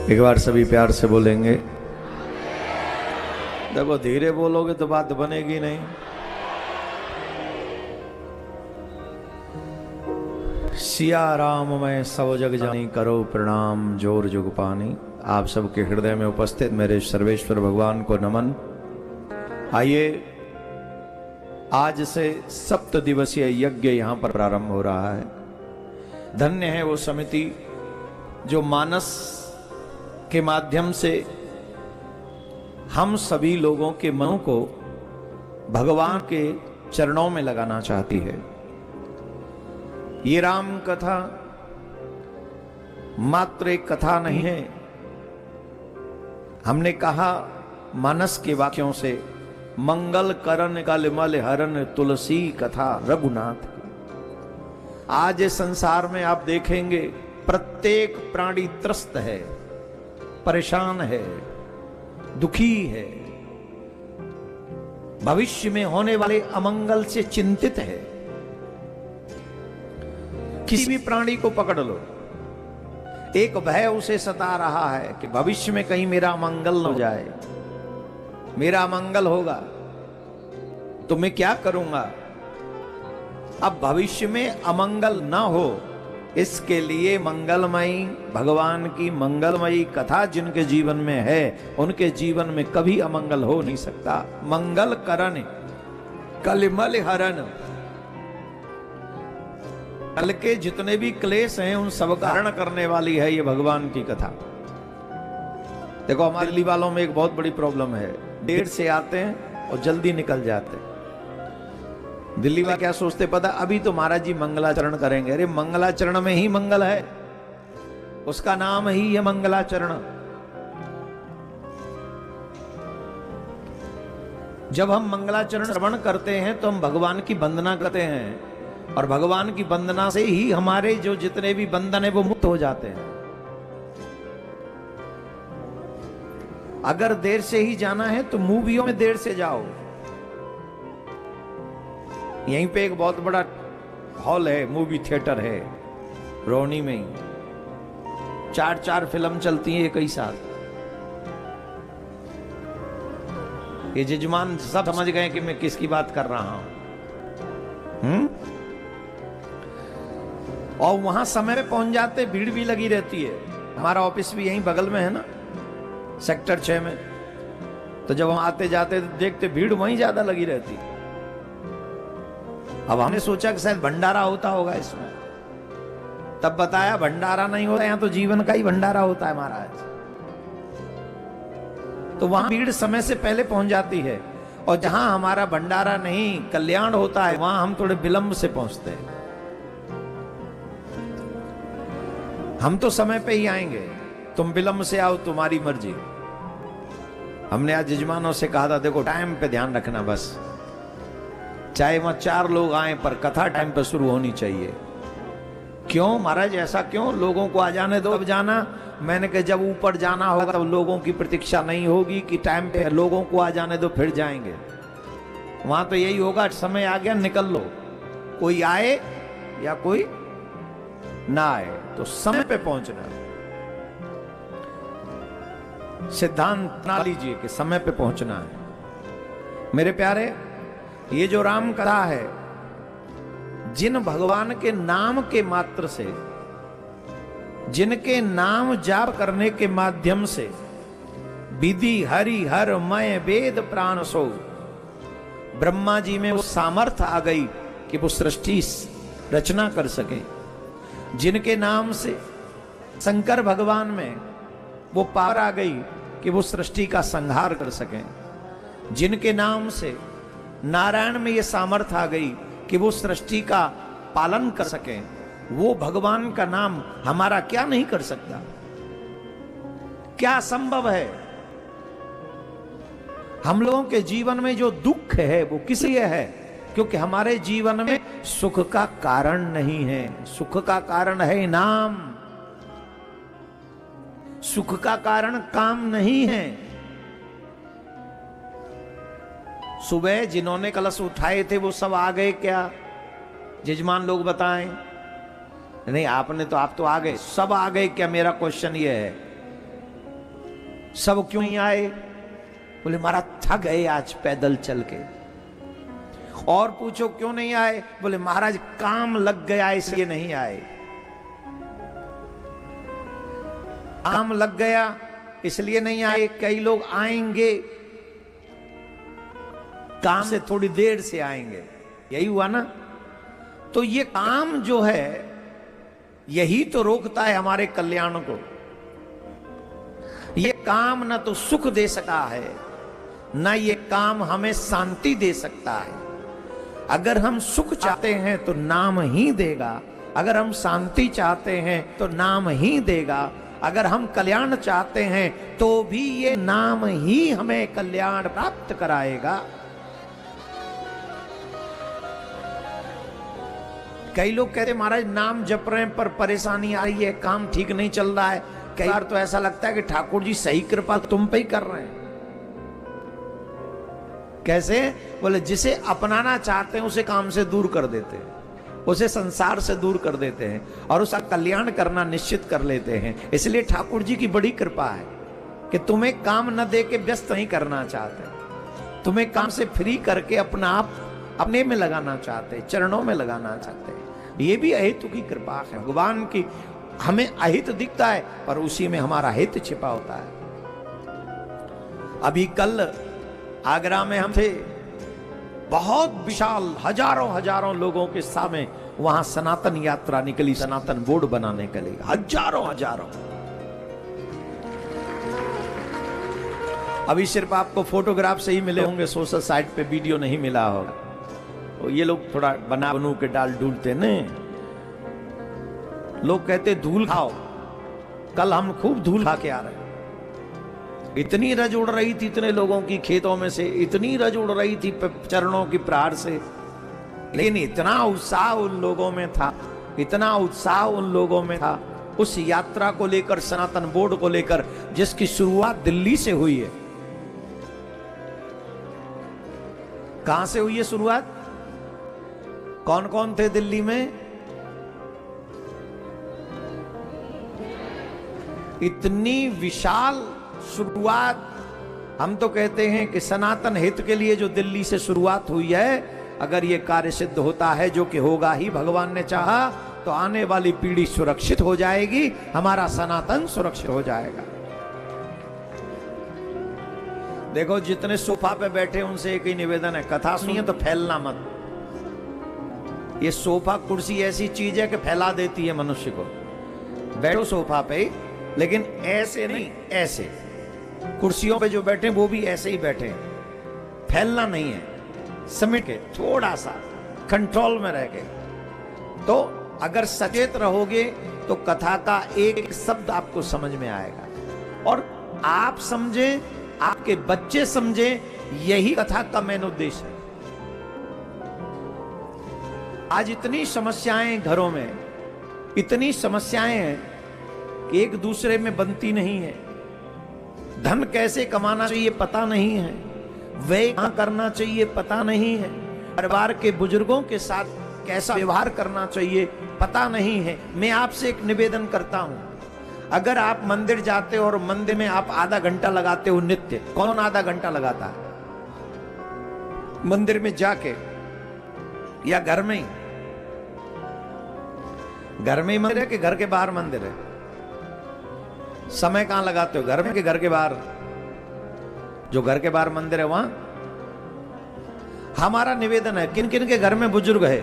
एक बार सभी प्यार से बोलेंगे। देखो धीरे बोलोगे तो बात बनेगी नहीं। सिया राम मैं सब जग जानी करो प्रणाम जोर जुग पानी। आप सबके हृदय में उपस्थित मेरे सर्वेश्वर भगवान को नमन। आइए, आज से 7 दिवसीय यज्ञ यहां पर प्रारंभ हो रहा है। धन्य है वो समिति जो मानस के माध्यम से हम सभी लोगों के मनों को भगवान के चरणों में लगाना चाहती है। ये राम कथा मात्र एक कथा नहीं है। हमने कहा मानस के वाक्यों से, मंगल करन कलिमल हरन तुलसी कथा रघुनाथ की। आज इस संसार में आप देखेंगे प्रत्येक प्राणी त्रस्त है, परेशान है, दुखी है, भविष्य में होने वाले अमंगल से चिंतित है। किसी भी प्राणी को पकड़ लो, एक भय उसे सता रहा है कि भविष्य में कहीं मेरा मंगल न हो जाए। मेरा मंगल होगा तो मैं क्या करूंगा। अब भविष्य में अमंगल ना हो, इसके लिए मंगलमयी भगवान की मंगलमयी कथा जिनके जीवन में है, उनके जीवन में कभी अमंगल हो नहीं सकता। मंगल करन कलिमल हरन, कल के जितने भी क्लेश हैं उन सब का हरण करने वाली है ये भगवान की कथा। देखो हमारे दिल्ली वालों में एक बहुत बड़ी प्रॉब्लम है, देर से आते हैं और जल्दी निकल जाते हैं। दिल्ली वाले क्या सोचते पता, अभी तो महाराज जी मंगलाचरण करेंगे। अरे मंगलाचरण में ही मंगल है, उसका नाम ही है मंगलाचरण। जब हम मंगलाचरण श्रवण करते हैं तो हम भगवान की वंदना करते हैं, और भगवान की वंदना से ही हमारे जो जितने भी बंधन है वो मुक्त हो जाते हैं। अगर देर से ही जाना है तो मूवियों में देर से जाओ। यहीं पे एक बहुत बड़ा हॉल है, मूवी थिएटर है रोहनी में ही। 4 फिल्म चलती है एक ही साथ। ये जजमान सब समझ गए कि मैं किसकी बात कर रहा हूं। और वहां समय पे पहुंच जाते, भीड़ भी लगी रहती है। हमारा ऑफिस भी यहीं बगल में है ना, सेक्टर 6 में। तो जब हम आते जाते तो देखते भीड़ वहीं ज्यादा लगी रहती है। अब हमने सोचा कि शायद भंडारा होता होगा इसमें, तब बताया भंडारा नहीं होता, यहां तो जीवन का ही भंडारा होता है महाराज। तो वहां भीड़ समय से पहले पहुंच जाती है, और जहां हमारा भंडारा नहीं कल्याण होता है वहां हम थोड़े विलंब से पहुंचते हैं। हम तो समय पे ही आएंगे, तुम विलंब से आओ तुम्हारी मर्जी। हमने आज यजमानों से कहा था, देखो टाइम पे ध्यान रखना बस, चाहे वहां 4 लोग आए पर कथा टाइम पे शुरू होनी चाहिए। क्यों महाराज ऐसा क्यों, लोगों को आ जाने दो, अब जाना। मैंने कहा जब ऊपर जाना होगा तो लोगों की प्रतीक्षा नहीं होगी कि टाइम पे लोगों को आ जाने दो फिर जाएंगे। वहां तो यही होगा, समय आ गया निकल लो, कोई आए या कोई ना आए, तो समय पे पहुंचना। सिद्धांत ना लीजिए कि समय पे पहुंचना है। मेरे प्यारे, ये जो राम कथा है, जिन भगवान के नाम के मात्र से, जिनके नाम जाप करने के माध्यम से विधि हरि हर मय वेद प्राण सो, ब्रह्मा जी में वो सामर्थ्य आ गई कि वो सृष्टि रचना कर सके। जिनके नाम से शंकर भगवान में वो पावर आ गई कि वो सृष्टि का संहार कर सकें। जिनके नाम से नारायण में ये सामर्थ्य आ गई कि वो सृष्टि का पालन कर सकें, वो भगवान का नाम हमारा क्या नहीं कर सकता। क्या संभव है। हम लोगों के जीवन में जो दुख है वो किस लिए है, क्योंकि हमारे जीवन में सुख का कारण नहीं है। सुख का कारण है नाम, सुख का कारण काम नहीं है। सुबह जिन्होंने कलश उठाए थे वो सब आ गए क्या, जजमान लोग बताएं। नहीं आपने तो, आप तो आ गए, सब आ गए क्या, मेरा क्वेश्चन ये है। सब क्यों नहीं आए? बोले महाराज थक गए आज पैदल चल के। और पूछो क्यों नहीं आए? बोले महाराज काम लग गया इसलिए नहीं आए। काम लग गया इसलिए नहीं आए। कई लोग आएंगे काम से थोड़ी देर से आएंगे, यही हुआ ना। तो ये काम जो है यही तो रोकता है हमारे कल्याण को। ये काम ना तो सुख दे सकता है, ना ये काम हमें शांति दे सकता है। अगर हम सुख चाहते हैं तो नाम ही देगा, अगर हम शांति चाहते हैं तो नाम ही देगा, अगर हम कल्याण चाहते हैं तो भी ये नाम ही हमें कल्याण प्राप्त कराएगा। कई लोग कहते महाराज नाम जप रहे हैं पर परेशानी आ रही है, काम ठीक नहीं चल रहा है। कई बार तो ऐसा लगता है कि ठाकुर जी सही कृपा तुम पे ही कर रहे हैं। कैसे? बोले जिसे अपनाना चाहते हैं उसे काम से दूर कर देते हैं, उसे संसार से दूर कर देते हैं और उसका कल्याण करना निश्चित कर लेते हैं। इसलिए ठाकुर जी की बड़ी कृपा है कि तुम्हें काम न दे के व्यस्त नहीं करना चाहते, तुम्हें काम से फ्री करके अपना आप अपने में लगाना चाहते, चरणों में लगाना चाहते। ये भी अहित की कृपा है। भगवान की हमें अहित दिखता है पर उसी में हमारा हित छिपा होता है। अभी कल आगरा में हम थे, बहुत विशाल हजारों हजारों लोगों के सामने वहां सनातन यात्रा निकली, सनातन बोर्ड बनाने के लिए हजारों हजारों। अभी सिर्फ आपको फोटोग्राफ से ही मिले होंगे, सोशल साइट पे वीडियो नहीं मिला होगा। तो ये लोग थोड़ा बना बनू के डाल डूलते न, लोग कहते धूल खाओ। कल हम खूब धूल खा के आ रहे हैं। इतनी रज उड़ रही थी इतने लोगों की खेतों में से, इतनी रज उड़ रही थी चरणों की प्रहार से, लेकिन इतना उत्साह उन लोगों में था, इतना उत्साह उन लोगों में था उस यात्रा को लेकर, सनातन बोर्ड को लेकर, जिसकी शुरुआत दिल्ली से हुई है। कहां से हुई है शुरुआत? कौन कौन थे दिल्ली में? इतनी विशाल शुरुआत। हम तो कहते हैं कि सनातन हित के लिए जो दिल्ली से शुरुआत हुई है, अगर ये कार्य सिद्ध होता है, जो कि होगा ही, भगवान ने चाहा, तो आने वाली पीढ़ी सुरक्षित हो जाएगी, हमारा सनातन सुरक्षित हो जाएगा। देखो जितने सोफा पे बैठे उनसे एक ही निवेदन है, कथा सुनिए तो फैलना मत। ये सोफा कुर्सी ऐसी चीज है कि फैला देती है मनुष्य को। बैठो सोफा पे, लेकिन ऐसे नहीं, ऐसे कुर्सियों पे जो बैठे वो भी ऐसे ही बैठे, फैलना नहीं है, समेट के थोड़ा सा कंट्रोल में रह के। तो अगर सचेत रहोगे तो कथा का एक शब्द आपको समझ में आएगा, और आप समझे, आपके बच्चे समझे, यही कथा का मेन उद्देश्य है। आज इतनी समस्याएं घरों में, इतनी समस्याएं हैं कि एक दूसरे में बनती नहीं है। धन कैसे कमाना चाहिए पता नहीं है, व्यय कहां करना चाहिए पता नहीं है, परिवार के बुजुर्गों के साथ कैसा व्यवहार करना चाहिए पता नहीं है। मैं आपसे एक निवेदन करता हूं, अगर आप मंदिर जाते हो और मंदिर में आप आधा घंटा लगाते हो नित्य, कौन आधा घंटा लगाता है मंदिर में जाके, या घर में ही? घर में ही मंदिर है कि घर के बाहर मंदिर है? समय कहां लगाते हो, घर में कि घर के बाहर? जो घर के बाहर मंदिर है वहां। हमारा निवेदन है, किन किन के घर में बुजुर्ग है,